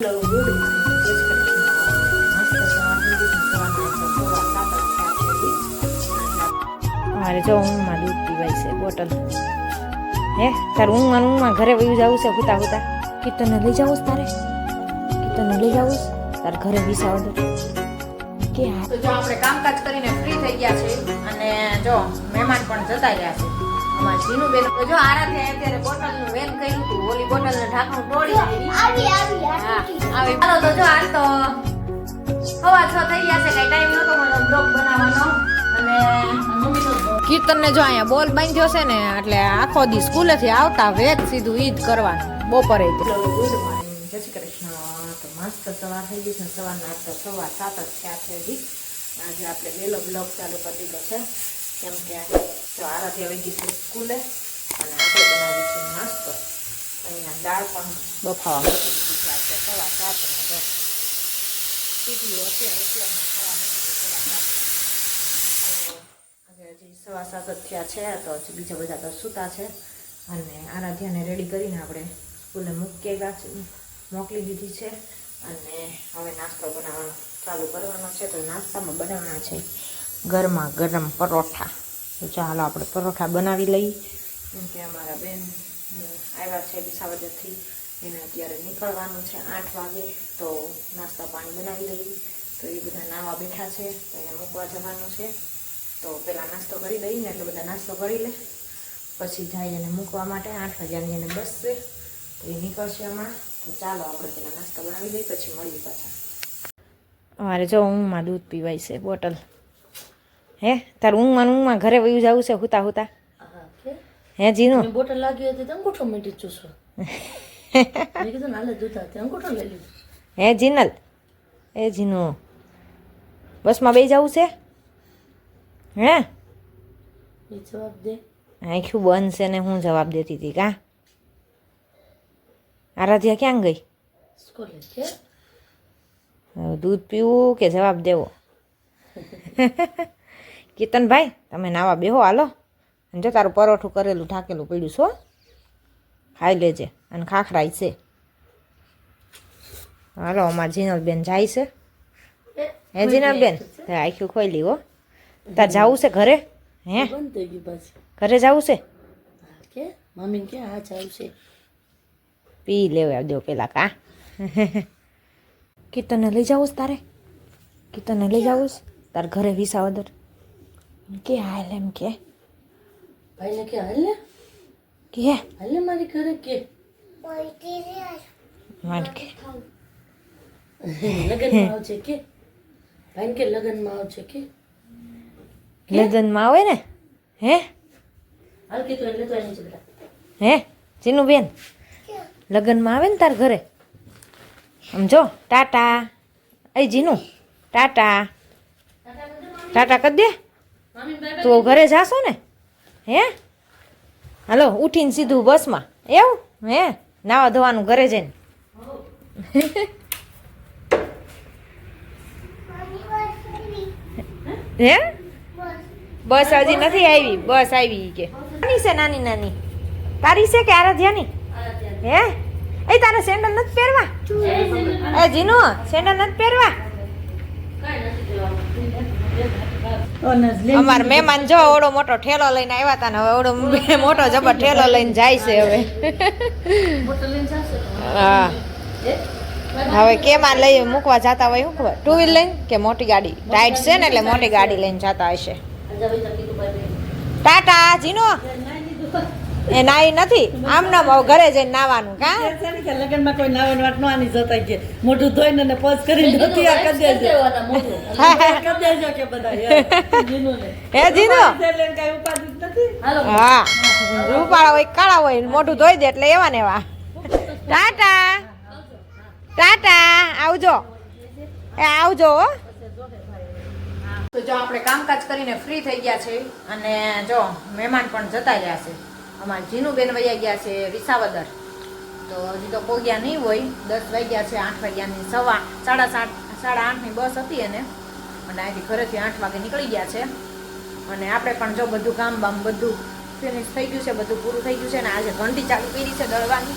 Hello good morning જય શ્રી કૃષ્ણ મસ્ત સવારે જો ઊંઘમાં દૂધ પીવાય છે બોટલ હે તાર ઊંઘમાં ઘરે વયું જવું છે હુતા હુતા કીર્તનને લઈ જવું તારે કીર્તનને લઈ જવું તાર ઘરે વિસાવ દો કે તો જો આપણે કામકાજ કરીને ફ્રી થઈ ગયા છે અને જો મહેમાન પણ જતા રહ્યા છે અમાર જીનું બેન જો આરાધે અત્યારે બોટલનું વેન કર્યું હતું ઓલી બોટલને ઢાંકણું તોડી આવી હાલો તો જો આ તો હવા 6 થઈ ગયા છે કઈ ટાઈમ નતો મને બ્લોગ બનાવવાનો અને કીર્તનને જો અહીંયા બોલ બાંધ્યો છે ને એટલે આખો દી સ્કૂલેથી આવતા વેત સીધું ઈ જ કરવાનું બપોરે ગુડ મોર્નિંગ જય શ્રી કૃષ્ણ તો મસ્ત સવાર થઈ ગઈ છે સવારના તો 7:15 જ થયા છે હજી આજે આપણે વેલો બ્લોગ ચાલુ કરી દીધો છે કેમ કે જો આરાથી આવી ગઈ છે સ્કૂલે અને આપણે બનાવી છે નાસ્તો અહીંયા દાળ પણ બફાવા મૂકી દીધી છે આપણે 7:15 જો સીધું અત્યારે ખાવા હજી 7:15 જ થયા છે તો હજી બીજા બધા તો સૂતા છે અને આરાધ્યાને રેડી કરીને આપણે સ્કૂલે મોકલી દીધી છે અને હવે નાસ્તો બનાવવાનો ચાલુ કરવાનો છે તો નાસ્તામાં બનાવવાના છે ગરમા ગરમ પરોઠા તો ચાલો આપણે પરોઠા બનાવી લઈએ કેમ કે અમારા બેન આવ્યા છે વિસાવદરથી એને અત્યારે નીકળવાનું છે 8 વાગે તો નાસ્તા પાણી બનાવી લઈએ તો એ બધા નાવા બેઠા છે તો એને મૂકવા જવાનું છે તો પહેલાં નાસ્તો કરી દઈએ ને એટલે બધા નાસ્તો કરી લે પછી જાય એને મૂકવા માટે 8 વાગ્યાની એને બસ છે તો એ નીકળશે હમણાં તો ચાલો આપણે પહેલાં નાસ્તો બનાવી લઈએ પછી મળીએ પાછા અમારે જો ઊંઘમાં દૂધ પીવાય છે બોટલ હે તાર ઊંઘમાં ઘરે વયું જવું છે હુતા હુતા હે જીનું બોટલ લાગી હતી તો અંગૂઠો મીઠી ચૂસો મેં કીધું નાલે દૂધ હતી અંગૂઠો લઈ લીધું હે જીનલ એ જીનું બસમાં બેસી જવું છે હે એ જવાબ દે આખું બંધ છે ને હું જવાબ દેતી હતી કા આરાધ્યા ક્યાં ગઈ સ્કૂલે કે દૂધ પીવું કે જવાબ દેવો કીર્તનભાઈ તમે નાવા બેહો હાલો અને જો તારું પરોઠું કરેલું ઢાકેલું પડ્યું છો ખાઈ લેજે અને ખાખરાઈ છે હાલો અમારા જીનલબેન જાય છે હે જીનલબેન આખું ખોલી હો તાર જવું છે ઘરે હે બંધ થઈ ગયું પાછું ઘરે જવું છે કે મમ્મી કે હા ચાલુ છે પી લેવા દો પેલા કા કીર્તનને લઈ જવું તારે કીર્તનને લઈ જવું તાર ઘરે વિસાવદર કે હાલ એમ કે ભાઈને કે હાલ ને મારી ઘરે કે લગનમાં આવશે કે ભાઈને કે લગનમાં આવશે કે લગ્નમાં આવે ને હે હાલ કે તો એટલે તો એની ચિંતા હે જીનું બેન લગ્નમાં આવે ને તાર ઘરે સમજો ટાટા એ જીનું ટાટા ટાટા કરી દે તું ઘરે જાશો ને હે હાલો ઉઠીને સીધું બસમાં એવું હે નાવા ધોવાનું ઘરે જઈને હે બસ હજી નથી આવી બસ આવી કે નાની છે નાની નાની તારી છે કે આરાધ્યાની હે એ તારે સેન્ડલ નથી પહેરવા એ જીનો સેન્ડલ નથી પહેરવા અમાર મહેમાન જો ઓડો મોટો ઠેલો લઈને આવ્યા હતા ને હવે ઓડો મોટો જબર ઠેલો લઈને જાય છે હવે હા હવે કેમાં લઈ મૂકવા જતા હોય શું ખબર 2 વ્હીલ લઈને કે મોટી ગાડી ટાઈટ છે ને એટલે મોટી ગાડી લઈને જતા હશે ટાટા જીનો એ નાઈ નથી આમ ના ઘરે જઈને નાવાનું કા લગનમાં કોઈ નાવાની વાત નો આની જતા કે મોઢું ધોઈને ને પોઝ કરીને ધોતિયા કરી દેજો કરી દેજો કે બધા હે જીનો કઈ ઉપાધિ નથી હા રૂપાળા હોય કાળા હોય મોઢું ધોઈ દે એટલે એવા ને એવા ટાટા ટાટા આવજો એ આવજો તો જો આપણે કામકાજ કરીને ફ્રી થઈ ગયા છે અને જો મહેમાન પણ જતા રહ્યા છે અમારા જીનું બેન વૈયા ગયા છે વિસાવદર તો હજી તો પોગ્યા નહીં હોય 10 વાગ્યા છે 8 વાગ્યાની 7:30 બસ હતી અને અહીંથી ઘરેથી 8 વાગે નીકળી ગયા છે અને આપણે પણ જો બધું કામ બામ બધું ફિનિશ થઈ ગયું છે બધું પૂરું થઈ ગયું છે અને આજે ઘંટી ચાલુ કરી છે દળવાની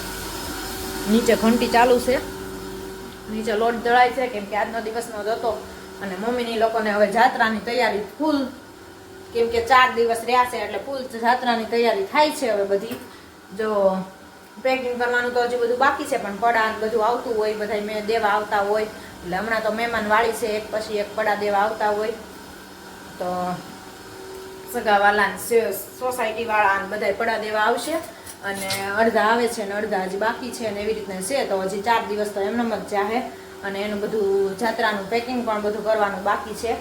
નીચે ઘંટી ચાલુ છે નીચે લોટ દળાય છે કેમ કે આજનો દિવસનો જ હતો અને મમ્મીની લોકોને હવે જાત્રાની તૈયારી ફૂલ કેમ કે 4 દિવસ રહ્યા છે એટલે ફૂલ જાત્રાની તૈયારી થાય છે હવે બધી જો પેકિંગ કરવાનું તો હજી બધું બાકી છે પણ પડા ને બધું આવતું હોય બધા મેં દેવા આવતા હોય એટલે હમણાં તો મહેમાન વાળી છે એક પછી એક પડા દેવા આવતા હોય તો સગાવાલા સોસાયટી વાળા ને બધા પડા દેવા આવશે અને અડધા આવે છે ને અડધા હજી બાકી છે ને એવી રીતના છે તો હજી 4 દિવસ તો એમને જ જાહે અને એનું બધું જાત્રાનું પેકિંગ પણ બધું કરવાનું બાકી છે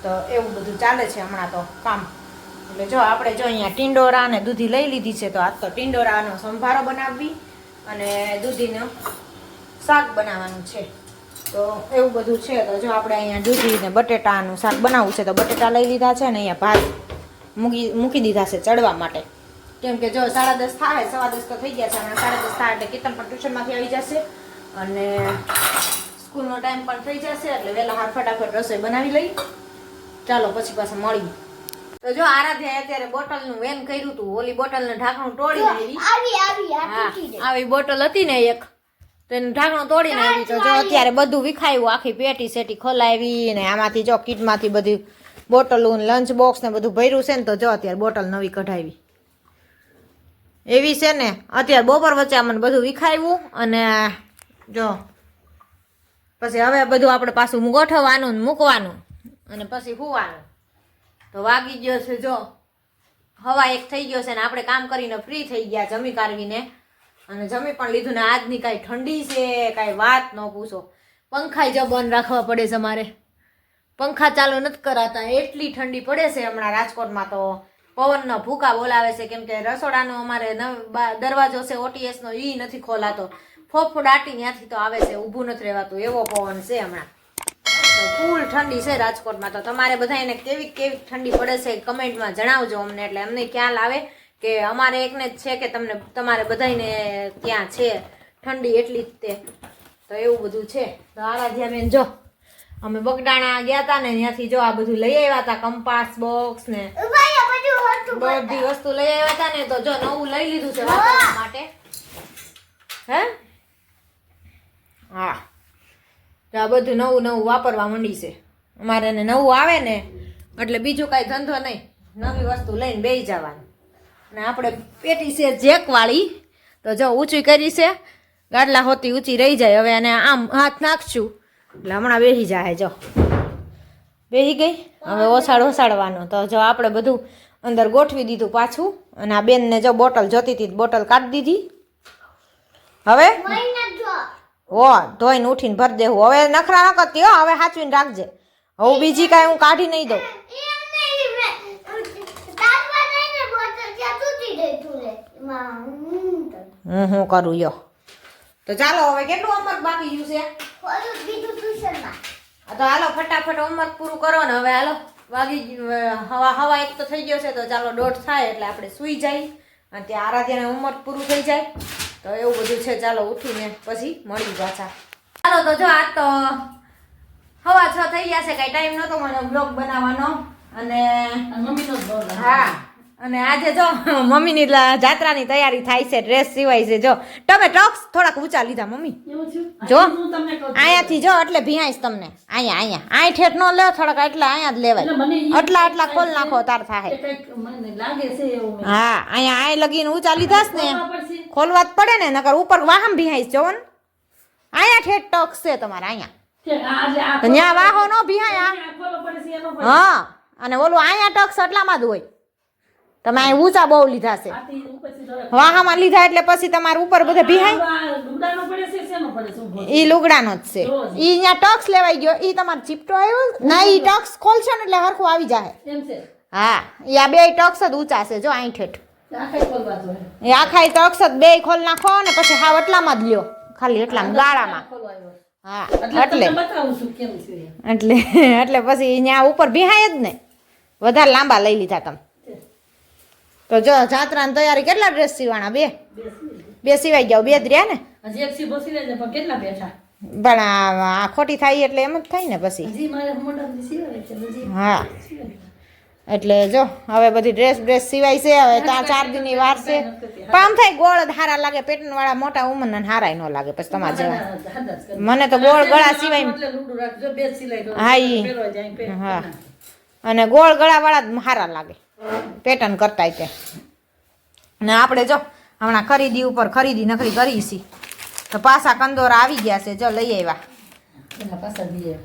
તો એવું બધું ચાલે છે હમણાં તો કામ એટલે જો આપણે જો અહીંયા ટીંડોરા ને દૂધી લઈ લીધી છે તો આજ તો ટીંડોરાનો સંભારો બનાવવી અને દૂધીનું શાક બનાવવાનું છે તો એવું બધું છે તો જો આપણે અહીંયા દૂધી ને બટેટાનું શાક બનાવવું છે તો બટેટા લઈ લીધા છે ને અહીંયા ભાત મૂકી દીધા છે ચડવા માટે કેમ કે જો 10:30 થાય 10:15 તો થઈ ગયા છે હમણાં 10:30 થાય એટલે કીર્તન પણ ટ્યુશનમાંથી આવી જશે અને સ્કૂલનો ટાઈમ પણ થઈ જશે એટલે વહેલા હાથ ફટાફટ રસોઈ બનાવી લઈ ચાલો પછી પાછા મળી તો જો આરાધ્યાએ અત્યારે બોટલનું વેન કર્યું હતું ઓલી બોટલનું ઢાંકણું તોડીને આવી બોટલ હતી ને એક તો એનું ઢાંકણું તોડીને આવી તો જો અત્યારે બધું વિખાયું આખી પેટી સેટી ખોલાવી ને આમાંથી જો કીટમાંથી બધી બોટલું લંચ બોક્સ ને બધું ભર્યું છે ને તો જો અત્યારે બોટલ નવી કઢાવી એવી છે ને અત્યારે બપોર વચ્ચે અમને બધું વિખાયું અને જો પછી હવે બધું આપણે પાછું ગોઠવવાનું ને મૂકવાનું અને પછી હુવાનું તો વાગી ગયો છે જો હવા 1 થઈ ગયો છે ને આપણે કામ કરીને ફ્રી થઈ ગયા જમી કાઢવીને અને જમી પણ લીધું ને આજની કાંઈ ઠંડી છે કાંઈ વાત ન પૂછો પંખા જ બંધ રાખવા પડે છે અમારે પંખા ચાલુ નથી કરાતા એટલી ઠંડી પડે છે હમણાં રાજકોટમાં તો પવનનો ભૂકા બોલાવે છે કેમ કે રસોડાનો અમારે દરવાજો છે ઓટીએસનો એ નથી ખોલાતો ફોફડાટી ત્યાંથી તો આવે છે ઊભું નથી રહેવાતું એવો પવન છે હમણાં તો ફૂલ ઠંડી છે રાજકોટમાં તો તમારે બધાને કેવી કેવી ઠંડી પડે છે કમેન્ટમાં જણાવજો અમને એટલે અમને ખ્યાલ આવે કે અમારે એકને જ છે કે તમને તમારે બધાને ત્યાં છે ઠંડી એટલી જ તે તો એવું બધું છે તો આરાધ્યા બેન જો અમે બગડાણા ગયા હતા ને ત્યાંથી જો આ બધું લઈ આવ્યા હતા કંપાસ બોક્સ ને બધી વસ્તુ લઈ આવ્યા હતા ને તો જો નવું લઈ લીધું છે વાપરવા માટે હે હા તો આ બધું નવું નવું વાપરવા માંડી છે અમારે ને નવું આવે ને એટલે બીજું કાંઈ ધંધો નહીં નવી વસ્તુ લઈને બેસી જવાનું અને આપણે પેટી છે જેકવાળી તો જો ઊંચી કરી છે ગાડલા હોતી ઊંચી રહી જાય હવે અને આમ હાથ નાખશું એટલે હમણાં બેસી જાય જો બેસી ગઈ હવે ઓસાડવાનો તો જો આપણે બધું અંદર ગોઠવી દીધું પાછું અને આ બેનને જો બોટલ જોતી હતી બોટલ કાઢી દીધી હવે હો ધોઈને ઉઠીને ભરી દેવું હવે નખરા ન કરતી હો હવે સાચવીને રાખજે હવે બીજી કાંઈ હું કાઢી નહીં દઉં હું કરું યો તો ચાલો હવે કેટલું હોમવર્ક બાકી ગયું છે તો હાલો ફટાફટ હોમવર્ક પૂરું કરો ને હવે હાલો વાગી હવા 1 તો થઈ ગયો છે તો ચાલો 1:30 થાય એટલે આપણે સૂઈ જાય અને ત્યાં આરાધ્યાને હોમવર્ક પૂરું થઈ જાય તો એવું બધું છે ચાલો ઉઠીને પછી મળી પાછા ચાલો તો જો આજ તો 6:15 થઈ ગયા છે કાંઈ ટાઈમ નહોતો મને બ્લોગ બનાવવાનો અને મમ્મીનો હા અને આજે જો મમ્મીની જાત્રાની તૈયારી થાય છે ડ્રેસ સિવાય છે જો તમે ટોક્સ થોડાક ઊંચા લીધા મમ્મી જો અહીંયાથી જો એટલે ભીહાઈશ તમને અહીંયા અહીં ઠેઠ ન લે થોડાક એટલા અહીંયા જ લેવાય એટલા ખોલ નાખો તાર થાય હા અહીંયા અહીં લગીને ઊંચા લીધા ને ખોલવા જ પડે ને નકર ઉપર વાહમ ભીહાઈશ જો ને અહીંયા ઠેઠ ટોક્સ છે તમારે અહીંયા ત્યાં વાહો ન ભીહાય હા અને ઓલું અહીંયા ટોક્સ એટલામાં જ હોય તમે અહીં ઊંચા બહુ લીધા છે વાહામાં લીધા એટલે પછી તમારે ઉપર બધા ભીહાય ઈ લુગડાનો જ છે ઈ અહીંયા ટક્સ લેવાઈ ગયો ઈ તમારે ચીપટો આવ્યો ના ઈ ટક્સ ખોલશે ને એટલે હરખું આવી જાય હા ઈ આ બે ટક્સ જ ઊંચા છે જો અહીં ઠેઠ એ આખા ટક્સ જ બે ખોલ નાખો ને પછી હાવ એટલામાં જ લ્યો ખાલી એટલામાં ગાળામાં હા એટલે પછી અહીંયા ઉપર ભીહાય જ ને વધારે લાંબા લઈ લીધા તમે તો જો જાત્રાની તૈયારી કેટલા ડ્રેસ સીવાના બે સિવાઈ ગયા 2 જ રહ્યા ને પણ આ ખોટી થાય એટલે એમ જ થાય ને પછી હા એટલે જો હવે બધી ડ્રેસ સિવાય છે હવે 4 દિનની વાર છે પણ આમ થાય ગોળ હારા લાગે પેટર્ન વાળા મોટા ઉંમરના હારાય ન લાગે પછી તમારે જેવા મને તો ગોળ ગળા સિવાય એટલે લૂડું રાખજો, બે સિલાઈ દો. હા ઈ. પેલો જાય, પેલો હા અને ગોળ ગળા વાળા જ હારા લાગે પેટર્ન કરતા તે ને આપણે જો હમણાં ખરીદી ઉપર ખરીદી નખરી કરી છી તો પાછા કંદોરા આવી ગયા છે જો લઈ આવ્યા એના પાછા દીએ.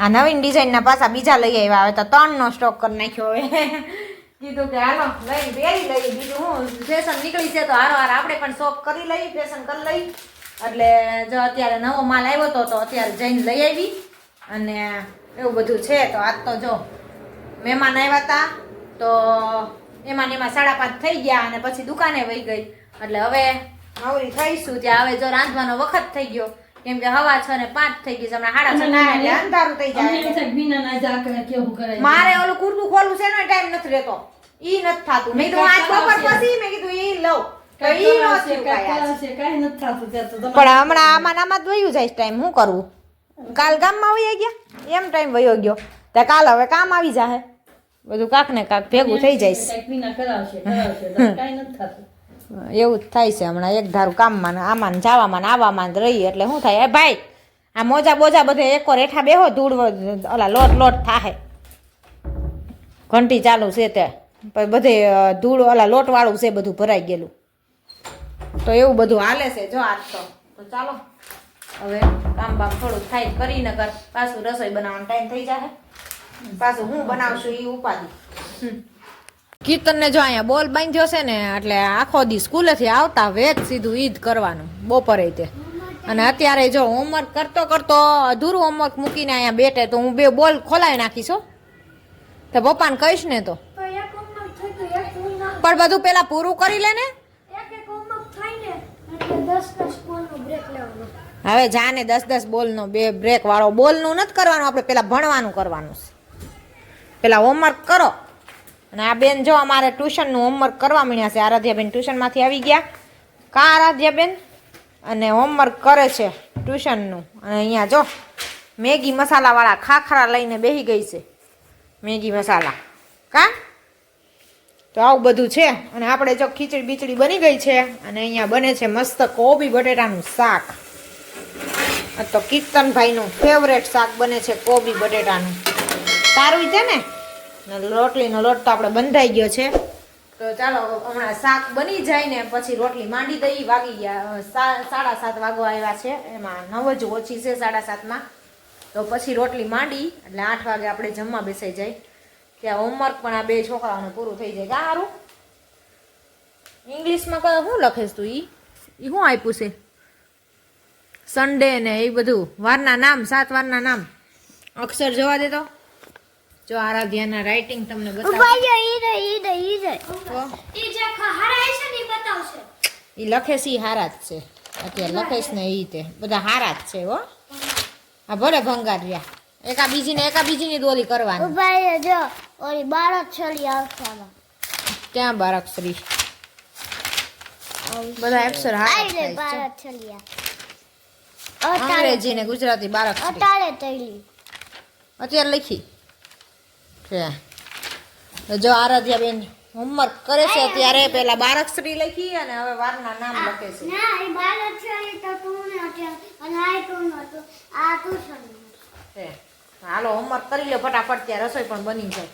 આ નવીન ડિઝાઇનના પાછા બીજા લઈ આવ્યા હવે તો 3નો સ્ટોક કરી નાખ્યો હવે કીધું કે હાલો લઈ પહેરી લઈએ બીજું હું ફેશન નીકળી છે તો હારો હાર આપણે પણ શોખ કરી લઈ ફેશન કરી લઈ એટલે જો અત્યારે નવો માલ આવ્યો તો અત્યારે જઈને લઈ આવી અને એવું બધું છે તો આજ તો જો મહેમાન આવ્યા હતા તો એમાં ને એમાં 5:30 થઈ ગયા અને પછી દુકાને વહી ગઈ એટલે હવે નવરી થઈશું ત્યાં હવે જો રાંધવાનો વખત થઈ ગયો કેમ કે હવા 6 ને 5 થઈ ગઈ છે હમણાં 6:30 થાય એટલે અંધારું થઈ અમને એમ જાય થાય કે બીનાના ઝાકળે કેવું કરાય. મારે ઓલું કુર્તું ખોલવું છે ને ટાઈમ નથી રહેતો ઈ નથી થાતું મેં કીધું આજ બપોર પછી મેં કીધું ઈ લઉં તો ઈ નો થયું કાંઈ આજ. કાંઈ નથી થાતું ત્યાં તો તમારે. પણ હમણાં આમાં વયું જાય ટાઈમ શું કરવું કાલ ગામમાં વહી ગયા એમ ટાઈમ વયો ગયો ત્યાં કાલ હવે કામ આવી જાહે બધું કાક ને કાક ભેગું થઈ જાય કાંઈક બીના કરાવશે તો કાંઈ નથી થાતું. એવું જ થાય છે હમણાં એક ધારું કામમાં ને આમાં ને જાવામાં ને આવવામાં જ રહી એટલે શું થાય એ ભાઈ આ મોજા બોજા બધે એકો રેઠા બેહો ધૂળ ઓલા લોટ થાહે ઘંટી ચાલુ છે તે પછી બધે ધૂળ ઓલા લોટવાળું છે બધું ભરાઈ ગયેલું તો એવું બધું હાલે છે જો આજ તો ચાલો હવે કામ બામ થોડુંક થાય કરીને કર પાછું રસોઈ બનાવવાનો ટાઈમ થઈ જાય પાછું હું બનાવશું એ ઉપાધિ કીર્તનને જો અહીંયા બોલ બાંધ્યો છે ને એટલે આખો દી સ્કૂલેથી આવતા વેત સીધું ઈ જ કરવાનું બપોરે તે અને અત્યારે જો હોમવર્ક કરતો અધૂરું હોમવર્ક મૂકીને અહીંયા બેઠે તો હું 2 બોલ ખોલાવી નાખીશ હો તો પપ્પાને કહીશ ને તો પણ બધું પેલા પૂરું કરી લે ને હવે જાને 10 બોલનો 2 બ્રેક વાળો બોલનું નથી કરવાનું આપણે પેલા ભણવાનું કરવાનું છે પેલા હોમવર્ક કરો અને આ બેન જો અમારે ટ્યુશનનું હોમવર્ક કરવા મળ્યા છે આરાધ્યાબેન ટ્યુશનમાંથી આવી ગયા કા આરાધ્યાબેન અને હોમવર્ક કરે છે ટ્યુશનનું અને અહીંયા જો મેગી મસાલાવાળા ખાખરા લઈને બેસી ગઈ છે મેગી મસાલા કા તો આવું બધું છે અને આપણે જો ખીચડી બીચડી બની ગઈ છે અને અહીંયા બને છે મસ્ત કોબી બટેટાનું શાક આ તો કીર્તનભાઈનું ફેવરેટ શાક બને છે કોબી બટેટાનું સારું છે ને રોટલીનો લોટ તો આપણે બંધાઈ ગયો છે તો ચાલો હમણાં શાક બની જાય ને પછી રોટલી માંડી દઈ વાગી ગયા 7:30 વાગવા આવ્યા છે એમાં 9 જ ઓછી છે 7:30માં તો પછી રોટલી માંડી એટલે 8 વાગે આપણે જમવા બેસાઈ જાય ત્યાં હોમવર્ક પણ આ 2 છોકરાઓને પૂરું થઈ જાય સારું ઇંગ્લિશમાં શું લખેશ તું ઈ શું આપ્યું છે સન્ડે ને એ બધું વારના નામ 7 વારના નામ અક્ષર જોવા દે તો જો આરાધ્યાના રાઇટિંગ તમને બતાવું ઈ લખે છે ઈ હારા જ છે અત્યારે લખેશ ને ઈ તે બધા હારા જ છે હો આ ભલે ભંગાર રહ્યા એકા બીજીની દોરી કરવાની જો ઓલી બાળક છલી આવશે ક્યાં બારાક્ષરી બધા અક્ષર હારા જ થાય છે બાળક છલી અંગ્રેજી ને ગુજરાતી બારાક્ષરી અટાળે તૈલી અત્યારે લખી છે તો જો આરાધ્યાબેન હોમવર્ક કરે છે અત્યારે પેલા બારાક્ષરી લખી અને હવે વારના નામ લખે છે ના એ બાળક છલી તો તું ને અને આ તું નતો આ તું છલી છે હાલો હોમવર્ક કરી લે ફટાફટ ત્યાં રસોઈ પણ બની જાય